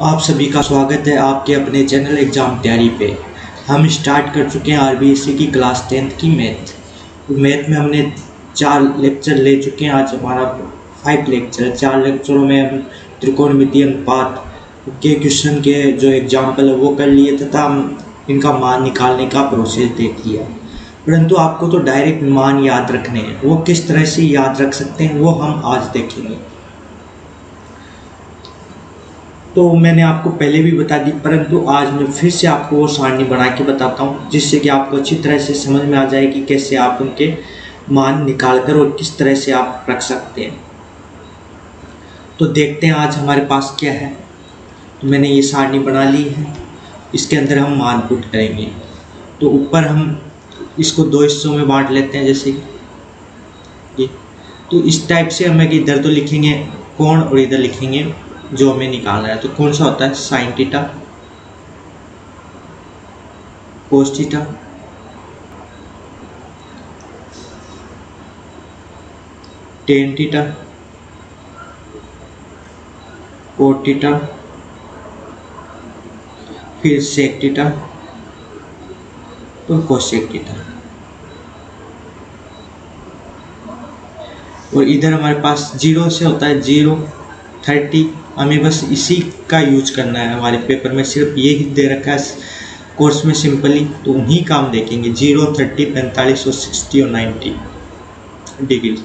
आप सभी का स्वागत है आपके अपने चैनल एग्ज़ाम तैयारी पे। हम स्टार्ट कर चुके हैं आरबीएससी की क्लास 10th की मैथ में हमने 4 लेक्चर ले चुके हैं। आज हमारा 5 लेक्चर, 4 लेक्चरों में हम त्रिकोणमितीय अनुपात के क्वेश्चन के जो एग्जाम्पल है वो कर लिए तथा हम इनका मान निकालने का प्रोसेस देख लिया। परंतु आपको तो डायरेक्ट मान याद रखने हैं, वो किस तरह से याद रख सकते हैं वो हम आज देखेंगे। तो मैंने आपको पहले भी बता दी, परंतु आज मैं फिर से आपको वो सारणी बना के बताता हूँ जिससे कि आपको अच्छी तरह से समझ में आ जाए कि कैसे आप उनके मान निकाल कर और किस तरह से आप रख सकते हैं। तो देखते हैं आज हमारे पास क्या है। तो मैंने ये सारणी बना ली है, इसके अंदर हम मान पुट करेंगे। तो ऊपर हम इसको 2 हिस्सों में बांट लेते हैं, जैसे ये। तो इस टाइप से हमें इधर तो लिखेंगे कोण और इधर लिखेंगे जो हमें निकालना है। तो कौन सा होता है sine theta, cos theta, tan theta, cot theta, फिर सेक थीटा और कोसेक थीटा। और इधर हमारे पास 0 से होता है 0, 30। हमें बस इसी का यूज करना है, हमारे पेपर में सिर्फ ये ही दे रखा है कोर्स में सिंपली, तो उन्हीं काम देखेंगे 0, 30, 45 और 60 और 90 डिग्री।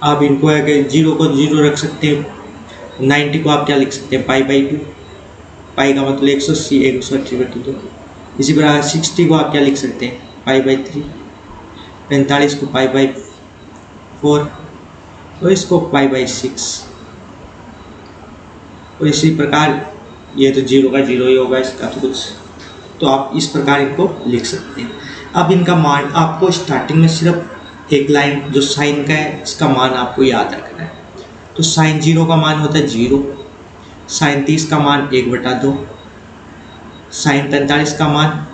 आप इनको अगर 0 को 0 रख सकते हैं, 90 को आप क्या लिख सकते हैं π/2, पाई का मतलब 180, 180/2। इसी प्रकार 60 को आप क्या लिख सकते हैं π/3, 45 को π/4 और इसको π/6। और इसी प्रकार ये तो 0 का 0 ही होगा, इसका तो कुछ, तो आप इस प्रकार इनको लिख सकते हैं। अब इनका मान आपको स्टार्टिंग में सिर्फ एक लाइन जो साइन का है इसका मान आपको याद रखना है। तो साइन 0 का मान होता है 0, साइन 30 का मान 1/2, साइन 45 का मान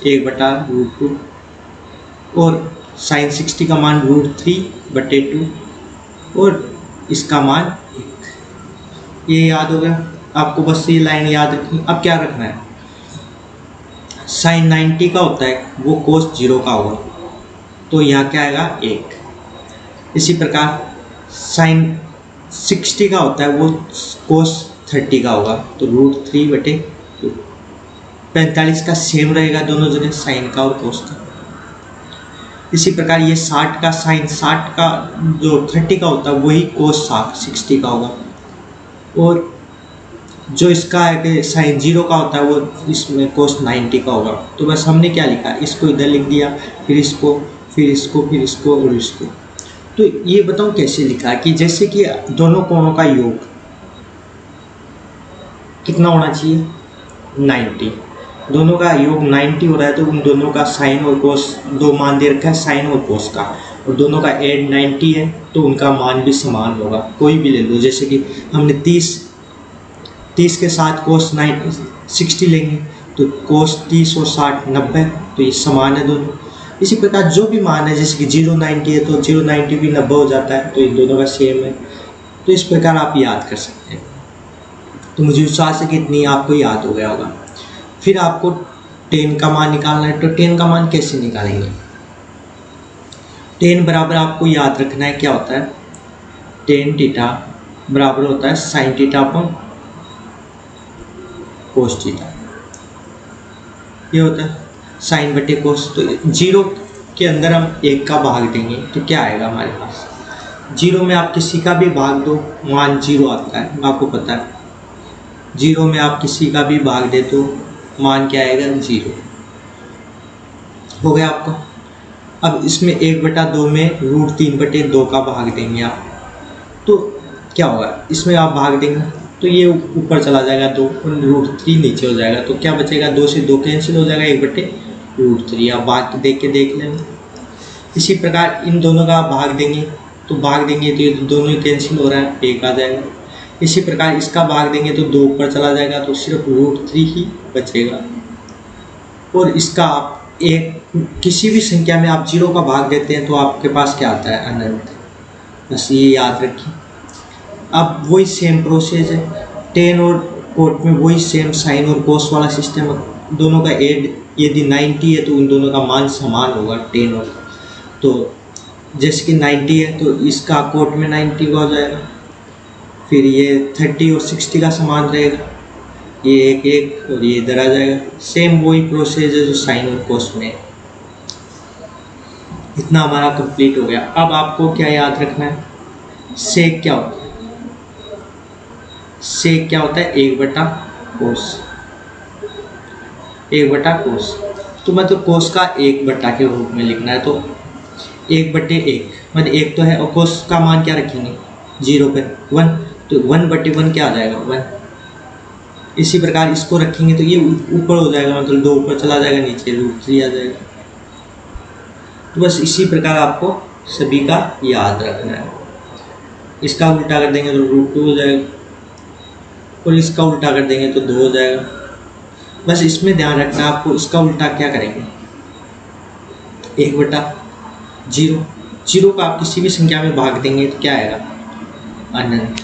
1/√2 और साइन 60 का मान √3/2 और इसका मान 1। ये याद हो गया आपको, बस ये लाइन याद रखनी। अब क्या रखना है, साइन 90 का होता है वो कोस 0 का होगा, तो यहाँ क्या आएगा 1। इसी प्रकार साइन 60 का होता है वो कोस 30 का होगा, तो √3/2। 45 का सेम रहेगा दोनों जगह, साइन का और कोस का। इसी प्रकार ये 60 का साइन 60 का जो 30 का होता है वही कोस 60 का होगा। और जो इसका है कि साइन 0 का होता है वो इसमें कोस 90 का होगा। तो बस हमने क्या लिखा, इसको इधर लिख दिया, फिर इसको, फिर इसको, फिर इसको और इसको। तो ये बताऊँ कैसे लिखा कि जैसे कि दोनों कोणों का योग कितना होना चाहिए 90, दोनों का योग 90 हो रहा है, तो उन दोनों का साइन और कोस दो मान दे रखा है, साइन और कोस का, और दोनों का एड 90 है तो उनका मान भी समान होगा। कोई भी ले लो, जैसे कि हमने 30 के साथ कोस 60 लेंगे तो कोस 30 और 60 90, तो ये समान है दोनों। इसी प्रकार जो भी मान है, जैसे कि 090 है तो 090 भी 90 हो जाता है, तो इन दोनों का सेम है। तो इस प्रकार आप याद कर सकते हैं। तो मुझे विश्वास है कि इतनी आपको याद हो गया होगा। फिर आपको 10 का मान निकालना है, तो 10 का मान कैसे निकालेंगे। 10 बराबर आपको याद रखना है क्या होता है, tan थीटा बराबर होता है sine theta upon cos theta. ये होता है साइन बटे कोस। तो 0 के अंदर हम 1 का भाग देंगे तो क्या आएगा हमारे पास, 0 में आप किसी का भी भाग दो मान 0 आता है, आपको पता है। 0 में आप किसी का भी भाग दे तो मान क्या आएगा 0 हो गया आपका। अब इसमें 1/2 में √3/2 का भाग देंगे आप, तो क्या होगा, इसमें आप भाग देंगे तो ये ऊपर चला जाएगा 2 और √3 नीचे हो जाएगा, तो क्या बचेगा, 2 से 2 कैंसिल हो जाएगा, 1/√3। आप भाग देख के देख लेंगे। इसी प्रकार इन दोनों का आप भाग देंगे तो ये दोनों ही कैंसिल हो रहा है, 1 आ जाएगा। इसी प्रकार इसका भाग देंगे तो 2 ऊपर चला जाएगा, तो सिर्फ √3 ही बचेगा। और इसका आप एक किसी भी संख्या में आप 0 का भाग देते हैं तो आपके पास क्या आता है अनंत। बस ये याद रखिए। अब वही सेम प्रोसेस है, टेन और कोट में वही सेम साइन और कोस वाला सिस्टम है। दोनों का एड यदि 90 है तो उन दोनों का मान समान होगा, टेन और, तो जैसे कि 90 है तो इसका कोट में 90 का हो जाएगा, फिर ये 30 और 60 का समान रहेगा, ये एक एक और ये इधर आ जाएगा। सेम वही प्रोसेस है जो साइन और कोस में है। इतना हमारा कंप्लीट हो गया। अब आपको क्या याद रखना है, सेक क्या होता है। सेक क्या होता है, 1 बटा कोस, 1/कोस। तो मतलब कोस का 1 बटा के रूप में लिखना है, तो 1/1 मतलब 1 तो है, और कोस का मान क्या रखेंगे 0 पे 1, तो 1/1 क्या आ जाएगा 1। इसी प्रकार इसको रखेंगे तो ये ऊपर हो जाएगा, मतलब 2 ऊपर चला जाएगा, नीचे √3 आ जाएगा। तो बस इसी प्रकार आपको सभी का याद रखना है। इसका उल्टा कर देंगे तो √2 हो जाएगा, और इसका उल्टा कर देंगे तो 2 हो जाएगा। बस इसमें ध्यान रखना है आपको, इसका उल्टा क्या करेंगे 1/0। 0 का आप किसी भी संख्या में भाग देंगे तो क्या आएगा अनंत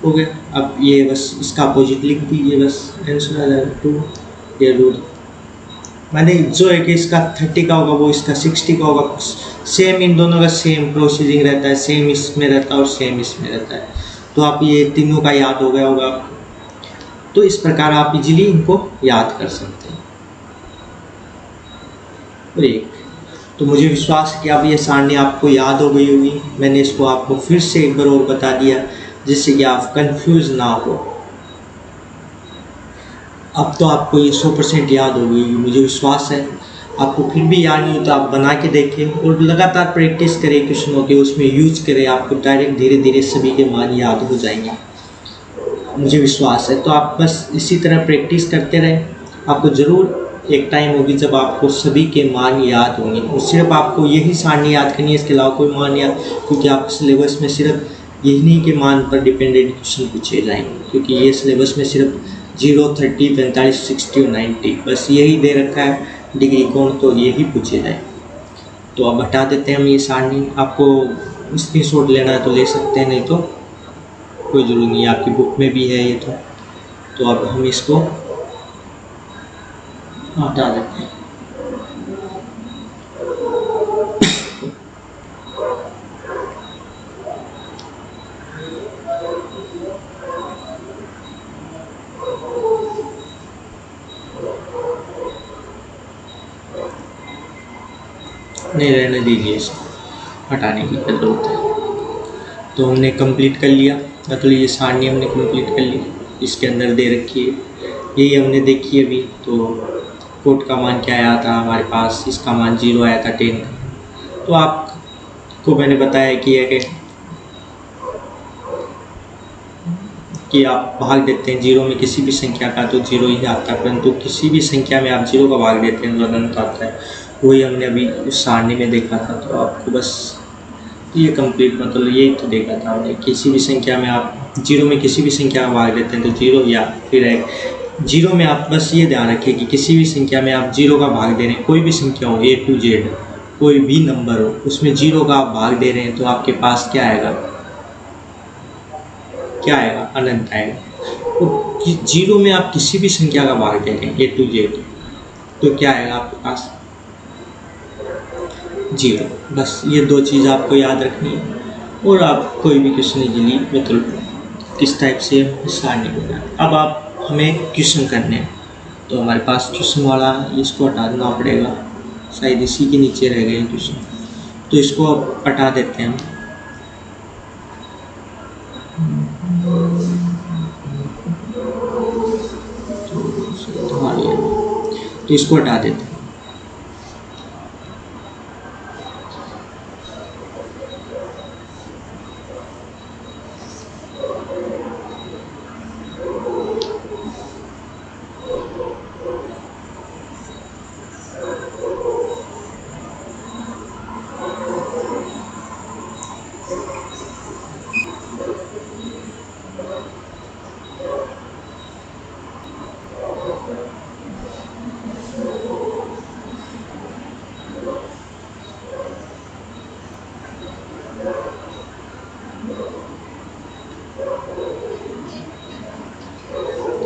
हो गया। अब ये बस इसका अपोजिट लिख दीजिए, बस आंसर आ जाएगा 2। ये रूट मैंने जो है कि इसका 30 का होगा वो इसका 60 का होगा, सेम इन दोनों का सेम प्रोसीजिंग रहता है, सेम इसमें रहता है और सेम इसमें रहता है। तो आप ये तीनों का याद हो गया होगा आपको, तो इस प्रकार आप इजीली इनको याद कर सकते हैं। और एक तो मुझे विश्वास है कि अब ये सारणी आपको याद हो गई होगी। मैंने इसको आपको फिर से एक बार और बता दिया जिससे कि आप कंफ्यूज ना हो। अब तो आपको ये 100% याद हो गई, मुझे विश्वास है। आपको फिर भी याद नहीं हो तो आप बना के देखें और लगातार प्रैक्टिस करें क्वेश्चनों के, उसमें यूज करें, आपको डायरेक्ट धीरे धीरे सभी के मान याद हो जाएंगे, मुझे विश्वास है। तो आप बस इसी तरह प्रैक्टिस करते रहें, आपको ज़रूर एक टाइम होगी जब आपको सभी के मान याद होंगे। और सिर्फ आपको यही सारणी याद करनी है, इसके अलावा कोई मान याद, क्योंकि आप सिलेबस में सिर्फ यही के मान पर डिपेंडेंट क्वेश्चन पूछे जाएंगे, क्योंकि ये सिलेबस में सिर्फ 0, 30, 45, 60 और 90 बस यही दे रखा है, डिग्री कोण तो यही पूछे जाए। तो अब हटा देते हैं हम ये सारणी। आपको स्क्रीनशॉट लेना है तो ले सकते हैं, नहीं तो कोई ज़रूरी नहीं है, आपकी बुक में भी है ये। तो अब हम इसको हटा देते हैं। नहीं रहने दीजिए, इसको हटाने की ज़रूरत है। तो हमने कंप्लीट कर लिया, मतलब ये सारणी हमने कंप्लीट कर ली, इसके अंदर दे रखी है, यही हमने देखी अभी। तो कोट का मान क्या आया था हमारे पास, इसका मान 0 आया था 10 का। तो आपको मैंने बताया कि आप भाग देते हैं 0 में किसी भी संख्या का तो 0 ही आता है, परंतु किसी भी संख्या में आप 0 का भाग देते हैं तो अनंत आता है। वही हमने अभी उस सारणी में देखा था। तो आपको बस ये कंप्लीट मतलब यही तो देखा था हमने, किसी भी संख्या में आप 0 में किसी भी संख्या का भाग देते हैं तो 0, या फिर 0 में आप बस ये ध्यान रखिए कि किसी भी संख्या में आप 0 का भाग दे रहे हैं, कोई भी संख्या हो A to Z, कोई भी नंबर हो, उसमें 0 का आप भाग दे रहे हैं तो आपके पास क्या आएगा अनंत आएगा। तो 0 में आप किसी भी संख्या का भाग दे रहे हैं A to Z तो क्या आएगा आपके पास 0। बस ये 2 चीज़ आपको याद रखनी है, और आप कोई भी क्वेश्चन इजीली मतलब किस टाइप से सारणी बनाए। अब आप हमें क्वेश्चन करने हैं, तो हमारे पास क्वेश्चन वाला इसको हटा देना पड़ेगा, शायद इसी के नीचे रह गए क्वेश्चन, तो इसको अब हटा देते हैं हम। तो इसको हटा देते हैं।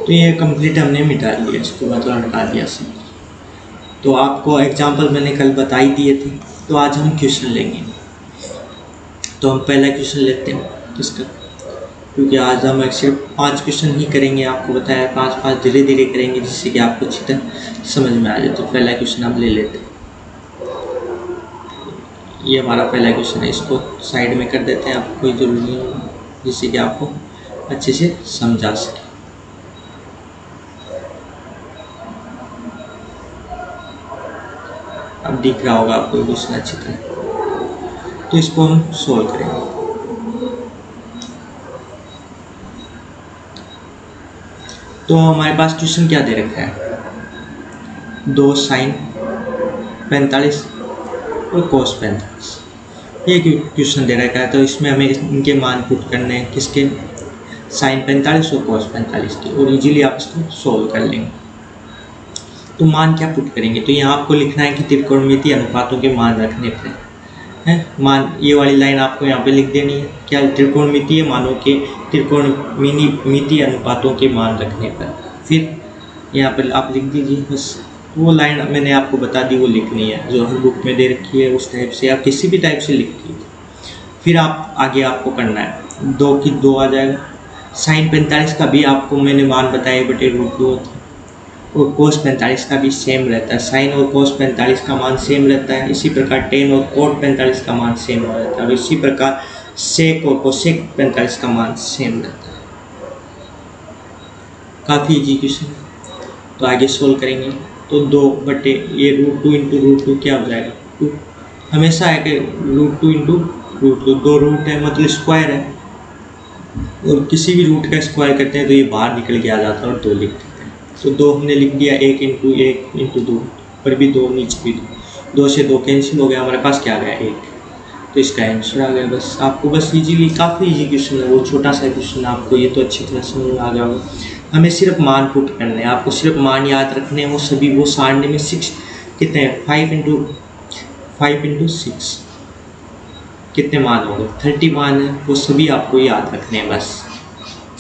तो ये कंप्लीट हमने मिटा लिया, इसको मतलब हटा दिया सब। तो आपको एग्जाम्पल मैंने कल बता ही दिए थे। तो आज हम क्वेश्चन लेंगे। तो हम पहला क्वेश्चन लेते हैं इसका, क्योंकि आज हम सिर्फ 5 क्वेश्चन ही करेंगे। आपको बताया 5 धीरे धीरे करेंगे, जिससे कि आपको अच्छी तरह समझ में आ जाए। तो पहला क्वेश्चन हम ले लेते हैं। ये हमारा पहला क्वेश्चन है, इसको साइड में कर देते हैं, आपको कोई ज़रूरी नहीं होगा, जिससे कि आपको अच्छे से समझा सके। अब दिख रहा होगा आपको क्वेश्चन अच्छी तरह। तो इसको हम सोल्व करेंगे। तो हमारे पास क्वेश्चन क्या दे रखा है, 2 sin 45 और cos 45, ये क्वेश्चन दे रखा है। तो इसमें हमें इनके मान पुट करने हैं, किसके, sin 45 और cos 45 के, और इजीली आप इसको सोल्व कर लेंगे। तो मान क्या पुट करेंगे, तो यहाँ आपको लिखना है कि त्रिकोणमितीय अनुपातों के मान रखने पर है मान, ये वाली लाइन आपको यहाँ पे लिख देनी है, क्या, त्रिकोणमितीय मानों के त्रिकोणमितीय अनुपातों के मान रखने पर। फिर यहाँ पर आप लिख दीजिए, बस वो लाइन मैंने आपको बता दी, वो लिखनी है जो हर बुक में दे रखी है, उस टाइप से आप किसी भी टाइप से लिख लीजिए। फिर आप आगे आपको करना है, 2 की 2 आ जाएगा। sin 45 का भी आपको मैंने मान बताया बटे √2 होता है, और cos 45 का भी सेम रहता है। sin और cos 45 का मान सेम रहता है। इसी प्रकार tan और cot 45 का मान सेम रहता है, और इसी प्रकार sec और cosec 45 का मान सेम रहता है। काफ़ी इजी क्वेश्चन है। तो आगे सोल्व करेंगे। तो 2 बटे ये √2 इंटू √2 क्या हो जाएगा, 2। हमेशा है कि √2 इंटू √2, 2 रूट है मतलब स्क्वायर है, और किसी भी रूट का स्क्वायर करते हैं तो ये बाहर निकल के आ जाता है और 2 लिख देते हैं। तो 2 हमने लिख दिया, 1 इंटू 1 इंटू 2, ऊपर भी 2 नीचे भी 2, 2 से 2 कैंसिल हो गया, हमारे पास क्या आ गया, 1। तो इसका आंसर आ गया। बस आपको बस इजीली, काफ़ी इजी क्वेश्चन है, वो छोटा सा क्वेश्चन है, आपको ये तो अच्छी तरह समझ में आ गया होगा। हमें सिर्फ मान पुट करने हैं, आपको सिर्फ मान याद रखने हैं। वो सभी वो सारणी में 6 कितने हैं, 5 इंटू 6 कितने मान होंगे, 30 मान है, वो सभी आपको याद रखने हैं। बस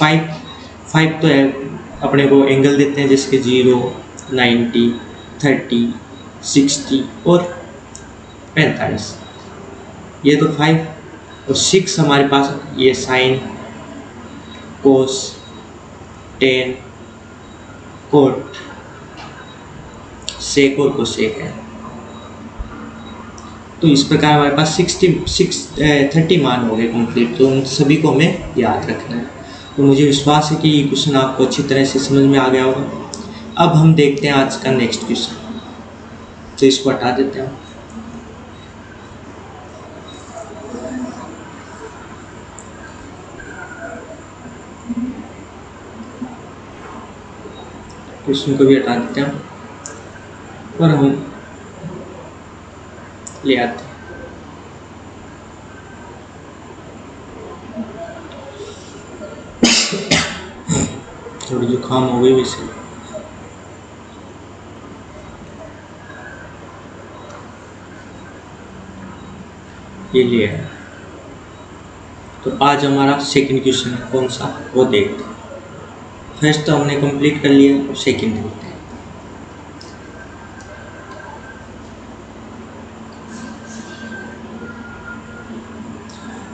5 तो है, अपने को एंगल देते हैं, जैसे कि 0, 90, 30, 60 और 45, ये तो 5। और 6 हमारे पास ये साइन, कोस, tan, cot, sec और cosec है। तो इस प्रकार हमारे पास 30 मान हो गए कंप्लीट। तो उन सभी को हमें याद रखना है। तो मुझे विश्वास है कि ये क्वेश्चन आपको अच्छी तरह से समझ में आ गया होगा। अब हम देखते हैं आज का नेक्स्ट क्वेश्चन। तो इसको हटा देते हैं। क्वेश्चन को भी हटा देते हैं और हम ले आते हैं। थोड़ी जुकाम हो गई वैसे। ये लिया है। तो आज हमारा सेकंड क्वेश्चन है, कौन सा, वो देखते हैं। फर्स्ट तो हमने कंप्लीट कर लिया, और सेकंड देखते हैं।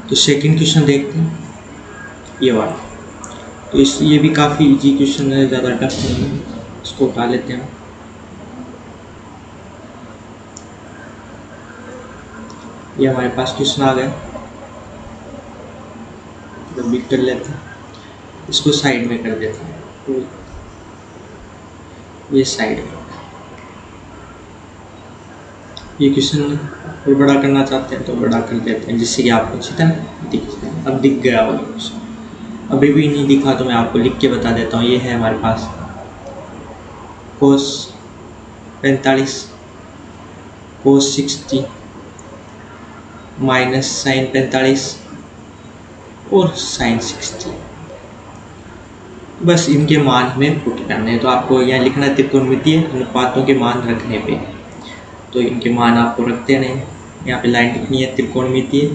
तो सेकंड क्वेश्चन देखते हैं, ये वाला। तो ये भी काफ़ी इजी क्वेश्चन है, ज़्यादा टफ नहीं है। इसको उठा लेते हैं। ये हमारे पास क्वेश्चन आ गया, तो बिग कर लेते हैं, इसको साइड में कर देते हैं। तो ये साइड में, ये क्वेश्चन और बड़ा करना चाहते हैं तो बड़ा कर देते हैं, जिससे कि आपको अच्छी तरह दिख जाए। अब दिख गया होगा क्वेश्चन, अभी भी नहीं दिखा तो मैं आपको लिख के बता देता हूँ। ये है हमारे पास cos 45, cos 60 माइनस sin 45 और sin 60। बस इनके मान हमें पुट करने हैं। तो आपको यहाँ लिखना है त्रिकोणमितीय अनुपातों के मान रखने पे। तो इनके मान आपको रखते रहें। यहाँ पे लाइन लिखनी है त्रिकोणमितीय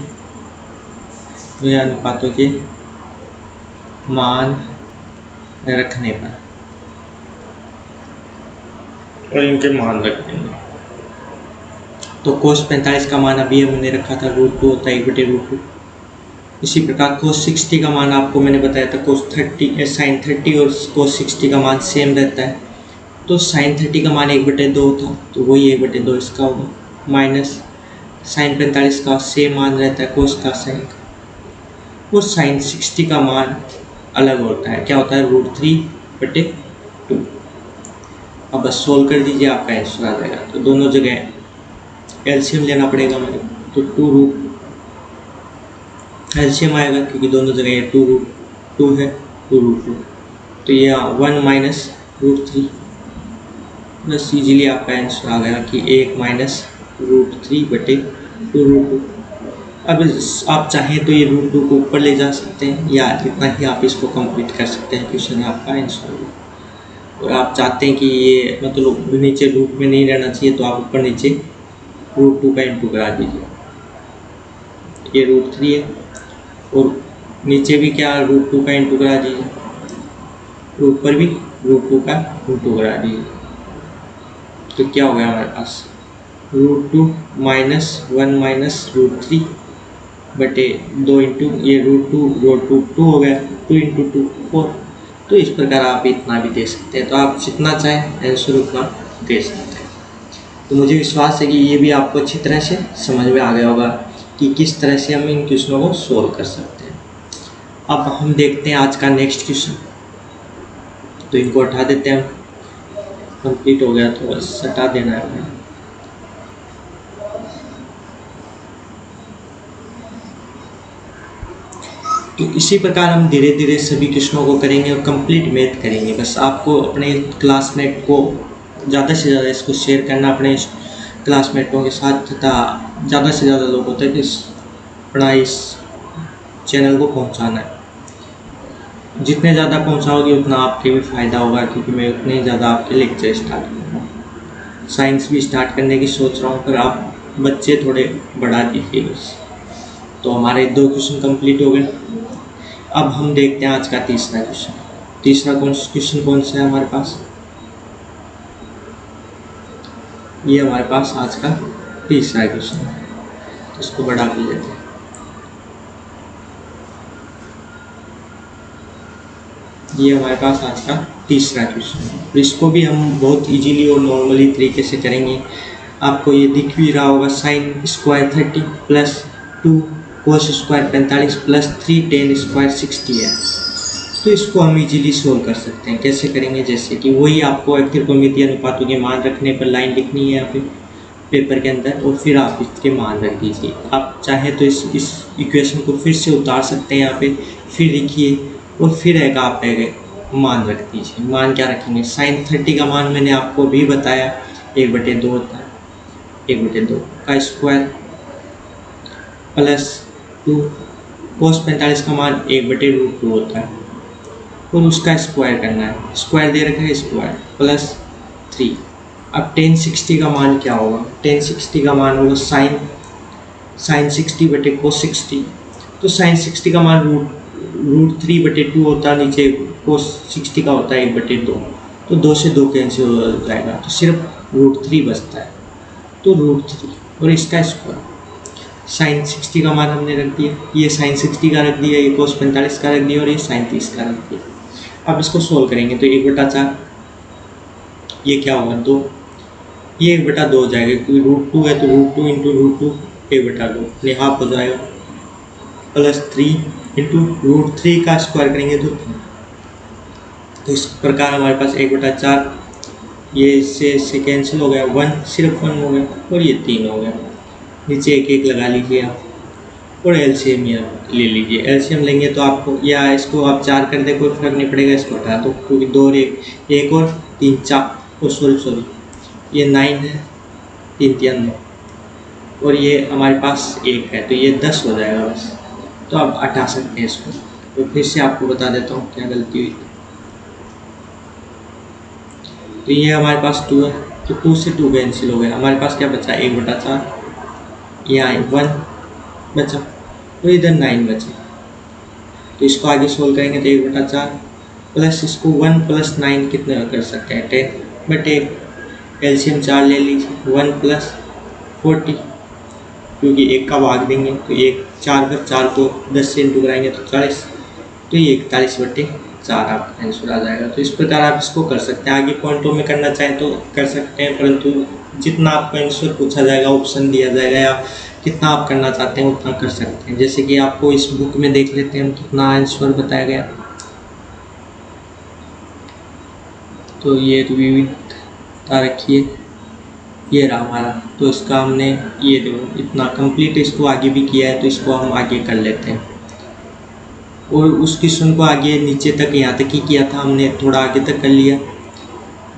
अनुपातों के मान रखने पर। और इनके मान रख देंगे। तो कोस 45 का मान अभी हमने रखा था √2 होता है 1/√2। इसी प्रकार कोस 60 का मान आपको मैंने बताया था कोस 30 साइन 30 और कोस 60 का मान सेम रहता है। तो साइन 30 का मान 1/2 था, तो वही 1/2 इसका होगा, माइनस साइन 45 का सेम मान रहता है कोस का साइन का, और साइन 60 का मान अलग होता है, क्या होता है √3/2। अब बस सोल्व कर दीजिए, आपका आंसर आ जाएगा। तो दोनों जगह एलसीएम लेना पड़ेगा मेरे को, तो एलसीएम आएगा क्योंकि दोनों जगह ये 2√2 है, 2√2, तो ये 1 माइनस √3, बस इजीली आपका आंसर आ गया कि 1 माइनस √3/2√2। अब आप चाहें तो ये √2 को ऊपर ले जा सकते हैं या इतना ही आप इसको कंप्लीट कर सकते हैं, क्वेश्चन आपका आंसर होगा। और आप चाहते हैं कि ये मतलब नीचे रूट में नहीं रहना चाहिए, तो आप ऊपर नीचे √2 का इंटू करा दीजिए। ये √3 है और नीचे भी क्या √2 का इंटू करा दीजिए, ऊपर भी √2 का इंटू करा दीजिए। तो क्या हो गया हमारे पास √2 माइनस 1 माइनस √3/2 इंटू ये √2 हो गया, 2 इंटू 2 4। तो इस प्रकार आप इतना भी दे सकते हैं, तो आप जितना चाहें आंसर उतना दे सकते हैं। तो मुझे विश्वास है कि ये भी आपको अच्छी तरह से समझ में आ गया होगा कि किस तरह से हम इन क्वेश्चनों को सोल्व कर सकते हैं। अब हम देखते हैं आज का नेक्स्ट क्वेश्चन। तो इनको हटा देते हैं, कंप्लीट हो गया तो बस हटा देना है हमें। तो इसी प्रकार हम धीरे धीरे सभी क्वेश्चनों को करेंगे और कंप्लीट मैथ करेंगे। बस आपको अपने क्लासमेट को ज़्यादा से ज़्यादा इसको शेयर करना अपने क्लासमेटों के साथ, तथा ज़्यादा से ज़्यादा लोगों तक अपना इस चैनल को पहुंचाना है। जितने ज़्यादा पहुंचाओगे उतना आपके भी फ़ायदा होगा, क्योंकि मैं उतने ज़्यादा आपके लेक्चर स्टार्ट करूँगा। साइंस भी स्टार्ट करने की सोच रहा हूँ, पर आप बच्चे थोड़े बढ़ा दीजिए बस। तो हमारे 2 क्वेश्चन कंप्लीट हो गए। अब हम देखते हैं आज का तीसरा क्वेश्चन। तीसरा क्वेश्चन कौन सा है हमारे पास? ये हमारे पास आज का तीसरा क्वेश्चन है, तो इसको बड़ा कर लेते हैं। ये हमारे पास आज का तीसरा क्वेश्चन है, तो इसको भी हम बहुत इजीली और नॉर्मली तरीके से करेंगे। आपको ये दिख भी रहा होगा, sine square 30 plus 2 cos square 45 plus 3 ten square 60 है। तो इसको हम इजीली सोल्व कर सकते हैं। कैसे करेंगे? जैसे कि वही आपको एक त्रिकोणमितीय अनुपातों के मान रखने पर लाइन लिखनी है यहाँ पे पेपर के अंदर, और फिर आप इसके मान रख दीजिए। आप चाहे तो इस इक्वेशन को फिर से उतार सकते हैं यहाँ पे, फिर लिखिए और फिर एक आप मान रख दीजिए। मान क्या रखेंगे? साइन 30 का मान मैंने आपको भी बताया 1/2 होता है, 1/2 का स्क्वायर प्लस 2 कोस 45 का मान 1/√2 होता है, और उसका स्क्वायर करना है। स्क्वायर दे रखा है, स्क्वायर प्लस 3। अब टेन 60 का मान क्या होगा? टेन 60 का मान होगा साइन 60/कोस 60। तो साइन 60 का मान √3/2 होता है, नीचे कोस 60 का होता है 1/2। तो 2 से 2 कैंसिल हो जाएगा, तो सिर्फ √3 बचता है। तो √3 और इसका स्क्वायर। साइन 60 का मान हमने रख दिया, ये साइन 60 का रख दिया, ये कोस 45 का रख दिया, और ये साइन 30 का रख दिया। अब इसको सोल्व करेंगे तो 1/4, ये क्या होगा 2, ये 1/2 हो जाएगा, क्योंकि √2 है तो √2 इंटू √2 1/2 अपने हाफ हो जाएगा, प्लस 3 इंटू √3 का स्क्वायर करेंगे तो 3। तो इस प्रकार हमारे पास 1/4, ये इससे कैंसिल हो गया, 1 सिर्फ 1 हो गया, और ये 3 हो गया। नीचे एक एक लगा लीजिए आप, और एलसीएम ले लीजिए। एलसीएम लेंगे तो आपको, या इसको आप 4 कर दे कोई फर्क नहीं पड़ेगा, इसको हटा दो, क्योंकि 2 और 1 और 3 4, और सॉरी ये 9 है, 3 3 9, और ये हमारे पास 1 है, तो ये 10 हो जाएगा बस। तो आप हटा सकते हैं इसको। तो फिर से आपको बता देता हूँ क्या गलती हुई। तो ये हमारे पास 2 है, तो 2 से 2 कैंसिल हो गया, हमारे पास क्या बचा? 1/4, यहाँ 1 बचा, तो इधर 9 बचे। तो इसको आगे सोल्व करेंगे तो 1/4 प्लस इसको 1 प्लस 9 कितने कर सकते हैं? 10/1, एलसीएम 4 ले लीजिए, 1+40, क्योंकि 1 का भाग देंगे तो 1 4 को 10 से इंटू कराएंगे तो 40, तो ये 41/4 आपका आंसर आ जाएगा। तो इस प्रकार आप इसको कर सकते हैं। आगे पॉइंटों में करना चाहें तो कर सकते हैं, परंतु जितना आपको आंसर पूछा जाएगा, ऑप्शन दिया जाएगा या कितना आप करना चाहते हैं उतना कर सकते हैं। जैसे कि आपको इस बुक में देख लेते हैं हम कितना आंसर बताया गया। तो ये विविधता रखिए, ये रहा हमारा। तो इसका हमने ये देखो इतना कंप्लीट इसको आगे भी किया है, तो इसको हम आगे कर लेते हैं। और उस क्वेश्चन को आगे नीचे तक यहाँ तक ही किया था हमने, थोड़ा आगे तक कर लिया।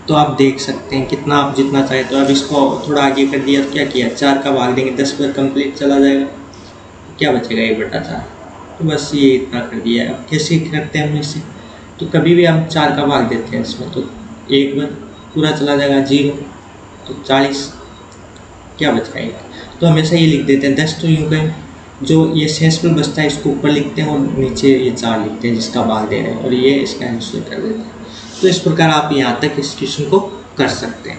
तो आप देख सकते हैं कितना आप जितना चाहे। तो अब इसको थोड़ा आगे कर दिया तो क्या किया, 4 का भाग देंगे 10 पर कंप्लीट चला जाएगा, क्या बचेगा 1/4। तो बस ये इतना कर दिया है। अब कैसे करते हैं हम इसे, तो कभी भी हम 4 का भाग देते हैं इसमें तो 1 बार पूरा चला जाएगा 0, तो 40 क्या बच जाएगा। तो हमेशा ये लिख देते हैं 10, तो यूँ कहें जो ये शेष पर बचता है इसको ऊपर लिखते हैं और नीचे ये 4 लिखते हैं जिसका भाग दे रहे हैं, और ये इसका आंसर कर देते हैं। तो इस प्रकार आप यहाँ तक इस क्वेश्चन को कर सकते हैं।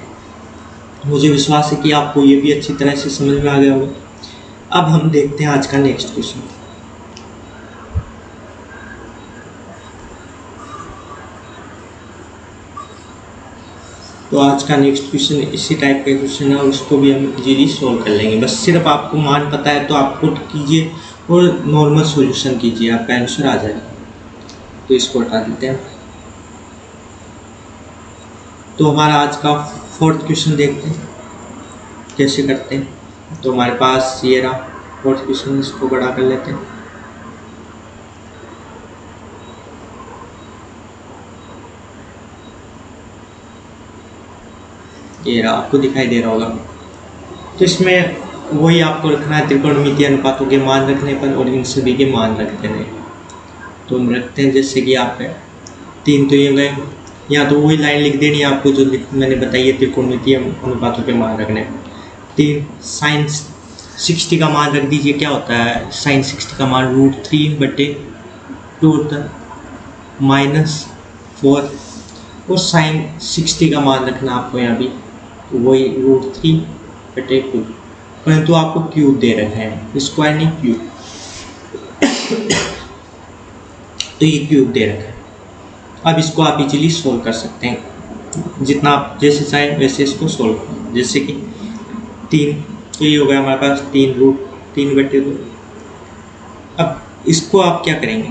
मुझे विश्वास है कि आपको ये भी अच्छी तरह से समझ में आ गया होगा। अब हम देखते हैं आज का नेक्स्ट क्वेश्चन। तो आज का नेक्स्ट क्वेश्चन इसी टाइप का क्वेश्चन है, और उसको भी हम इजीली सॉल्व कर लेंगे। बस सिर्फ आपको मान पता है तो आप पुट कीजिए और नॉर्मल सॉल्यूशन कीजिए, आपका आंसर आ जाएगा। तो इसको हटा देते हैं। तो हमारा आज का 4th क्वेश्चन देखते हैं कैसे करते हैं। तो हमारे पास ये रहा 4th क्वेश्चन, इसको बड़ा कर लेते हैं। ये रहा, आपको दिखाई दे रहा होगा। तो इसमें वही आपको रखना है, त्रिकोणमितीय अनुपातों के मान रखने पर और इन सभी के मान रख देने। तो हम रखते हैं, जैसे कि आप 3 तो ये गए, या तो वही लाइन लिख देनी है आपको जो मैंने बताई है, त्रिकोणमितीय अनुपातों के मान रखने। 3 sin 60 का मान रख दीजिए। क्या होता है sin 60 का मान, √3/2 होता है, -4। और sin 60 का मान रखना आपको यहाँ भी वही √3/2, परंतु आपको क्यूब दे रखा है, स्क्वायर नहीं क्यूब। तो ये क्यूब दे रखा है। अब इसको आप इजीली सोल्व कर सकते हैं, जितना आप जैसे चाहें वैसे इसको सोल्व करें। जैसे कि 3, तो ये हो गया हमारे पास 3√3/2। अब इसको आप क्या करेंगे,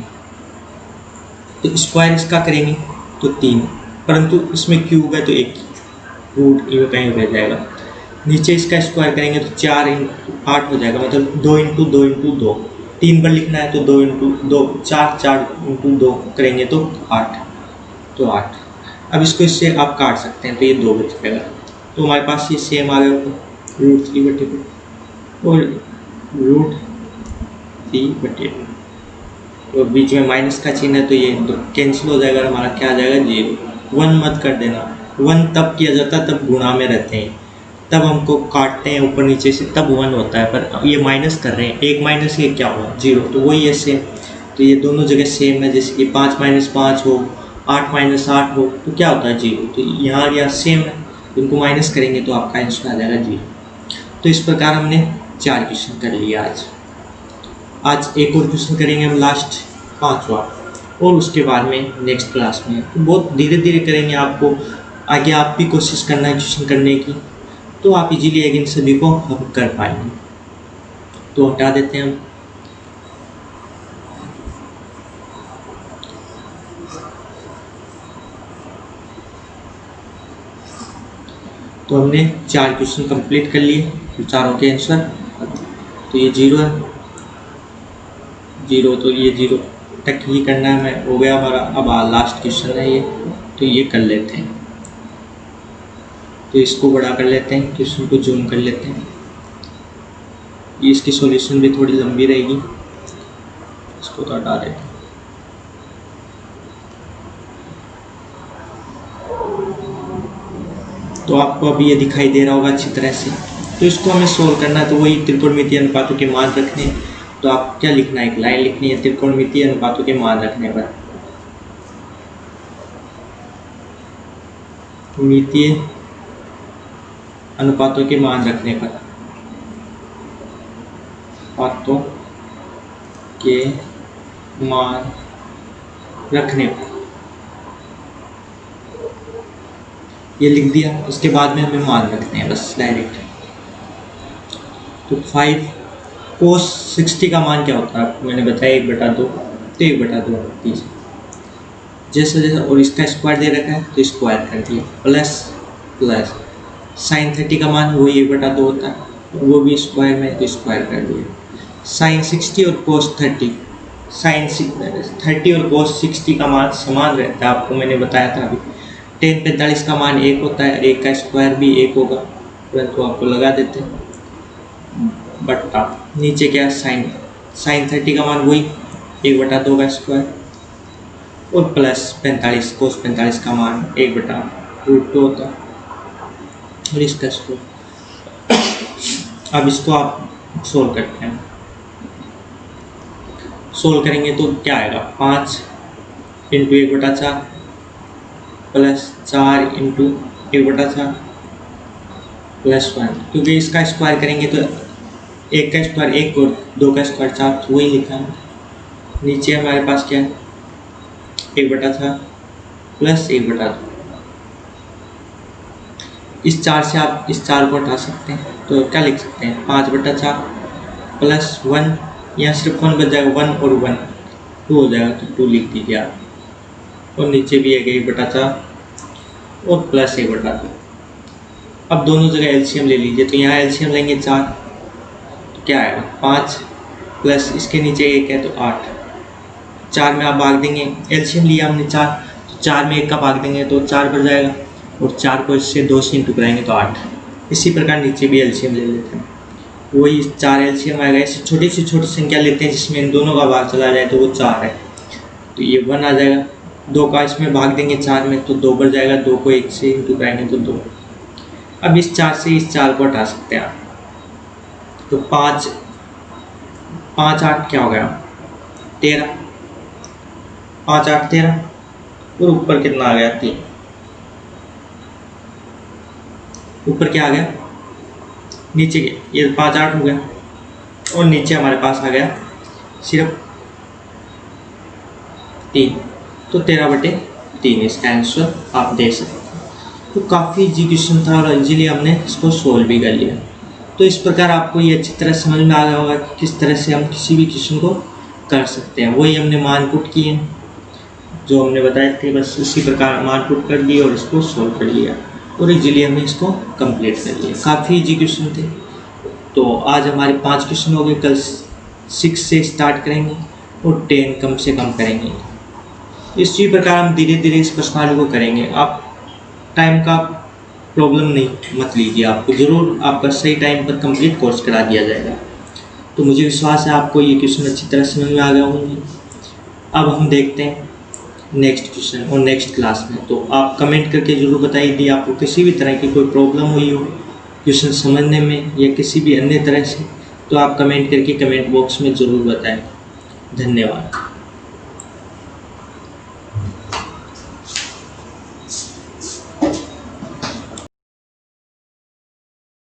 तो स्क्वायर इसका करेंगे तो 3, परंतु इसमें क्यूब है तो 1 रूट ये कहीं रह जाएगा। नीचे इसका स्क्वायर करेंगे तो 4 × 8 हो जाएगा, मतलब 2 × 2 × 2। 3 पर लिखना है तो 2 × 2, 4 × 2 करेंगे तो 8, तो 8। अब इसको इससे आप काट सकते हैं तो ये 2 बच जाएगा। तो हमारे पास ये सेम आ गया √3/2 और √3/2, और बीच में माइनस का चिन्ह है तो ये कैंसिल हो जाएगा। हमारा क्या आ जाएगा 0। 1 मत कर देना, 1 तब किया जाता है तब गुणा में रहते हैं, तब हमको काटते हैं ऊपर नीचे से तब 1 होता है, पर ये माइनस कर रहे हैं, 1 माइनस ये क्या हुआ 0, तो वही है सेम। तो ये दोनों जगह सेम है, जैसे कि 5 - 5 हो, 8 - 8 हो तो क्या होता है 0। तो यहाँ सेम है, इनको माइनस करेंगे तो आपका आंसर आ जाएगा 0। तो इस प्रकार हमने 4 क्वेश्चन कर लिया आज एक और क्वेश्चन करेंगे हम लास्ट 5वां, और उसके बाद में नेक्स्ट क्लास में। तो बहुत धीरे धीरे करेंगे, आपको आगे आप भी कोशिश करना है क्वेश्चन करने की, तो आप इजीली इन सभी को हम कर पाएंगे। तो हटा देते हैं हम। तो हमने 4 क्वेश्चन कंप्लीट कर लिए, चारों के आंसर। तो ये 0 है, 0 तो ये 0 तक ही करना है, मैं हो गया हमारा। अब लास्ट क्वेश्चन है ये, तो ये कर लेते हैं। तो इसको बड़ा कर लेते हैं, क्वेश्चन को जूम कर लेते हैं। ये इसकी सॉल्यूशन भी थोड़ी लंबी रहेगी, इसको तो हटा देते हैं। तो आपको अभी ये दिखाई दे रहा होगा अच्छी तरह से। तो इसको हमें सोल्व करना है, तो वही त्रिकोणमितीय अनुपातों के मान रखने हैं। तो आप क्या लिखना है, एक लाइन लिखनी है त्रिकोणमितीय अनुपातों के मान रखने पर। मितीय अनुपातों के मान रखने पर, अनुपातों के मान रखने पर ये लिख दिया। उसके बाद में हमें मान रखते हैं बस डायरेक्ट। तो 5 cos 60 का मान क्या होता है आपको मैंने बताया 1/2, तो 1/2 दीजिए जैसा जैसा, और इसका स्क्वायर दे रखा है तो स्क्वायर कर दिया, प्लस प्लस साइन 30 का मान वही 1/2 होता है, वो भी स्क्वायर में तो स्क्वायर कर दिया। साइन 60 और cos 30, साइन 30 और cos 60 का मान समान रहता है, आपको मैंने बताया था अभी। tan 45 का मान 1 होता है, 1 का स्क्वायर भी 1 होगा, परंतु आपको लगा देते हैं बट्टा नीचे क्या साइन 30 का मान वही 1/2 का स्क्वायर, और प्लस 45 cos 45 का मान 1/√2 होता है, और इसका स्क्वायर। अब इसको आप सोल्व करते हैं, सोल्व करेंगे तो क्या आएगा 5 × 1/4 प्लस 4 × 1/4 प्लस 1, क्योंकि इसका स्क्वायर करेंगे तो 1 का स्क्वायर 1 और 2 का स्क्वायर 4, तो वही लिखा है। नीचे हमारे पास क्या है 1/4 प्लस 1/2। इस 4 से आप इस 4 को हटा सकते हैं, तो क्या लिख सकते हैं 5/4 प्लस 1, यहाँ सिर्फ 1 बच जाएगा, 1 और 1 2 हो जाएगा, तो 2 लिख दीजिए आप, और नीचे भी है 1/4 और प्लस 1/2। अब दोनों जगह एलसीएम ले लीजिए, तो यहाँ एलसीएम लेंगे 4, तो क्या आएगा 5 प्लस इसके नीचे 1 है तो 8, 4 में आप भाग देंगे, एलसीएम लिया हमने 4, तो 4 में 1 का भाग देंगे तो 4 बढ़ जाएगा, और 4 को इससे 2 से इंटू कराएंगे तो 8। इसी प्रकार नीचे भी एलसीएम ले लेते हैं, वही 4 एलसीएम आएगा। इससे छोटी से छोटी संख्या लेते हैं जिसमें इन दोनों का भाग चला जाए, तो वो 4 है, तो ये 1 आ जाएगा। 2 का इसमें भाग देंगे 4 में तो 2 बढ़ जाएगा, 2 को 1 से इंटू कराएंगे तो 2। अब इस 4 से इस 4 को हटा सकते हैं आप, तो 5 5 8 क्या हो गया 13, 5 8 13, और ऊपर कितना आ गया 3, ऊपर क्या आ गया नीचे के ये 5 8 हो गया, और नीचे हमारे पास आ गया सिर्फ 3, तो 13/3 इसका आंसर आप दे सकते हैं। तो काफ़ी इजी क्वेश्चन था और इजीली हमने इसको सोल्व भी कर लिया। तो इस प्रकार आपको ये अच्छी तरह समझ में आ गया होगा कि किस तरह से हम किसी भी क्वेश्चन को कर सकते हैं। वही हमने मान पुट किए जो हमने बताए थे, बस उसी प्रकार मान पुट कर दिए और इसको सोल्व कर लिया, और इजीली हमने इसको कंप्लीट कर लिया। काफ़ी इजी क्वेश्चन थे। तो आज हमारे 5 क्वेश्चन हो गए, कल 6 से स्टार्ट करेंगे और 10 कम से कम करेंगे। इसी प्रकार हम धीरे धीरे इस प्रश्नावली को करेंगे। आप टाइम का प्रॉब्लम नहीं मत लीजिए, आपको ज़रूर आपका सही टाइम पर कंप्लीट कोर्स करा दिया जाएगा। तो मुझे विश्वास है आपको ये क्वेश्चन अच्छी तरह समझ में आ गया होंगे। अब हम देखते हैं नेक्स्ट क्वेश्चन और नेक्स्ट क्लास में। तो आप कमेंट करके ज़रूर बताइए यदि आपको किसी भी तरह की कोई प्रॉब्लम हुई हो क्वेश्चन समझने में या किसी भी अन्य तरह से, तो आप कमेंट करके कमेंट बॉक्स में ज़रूर बताएं। धन्यवाद।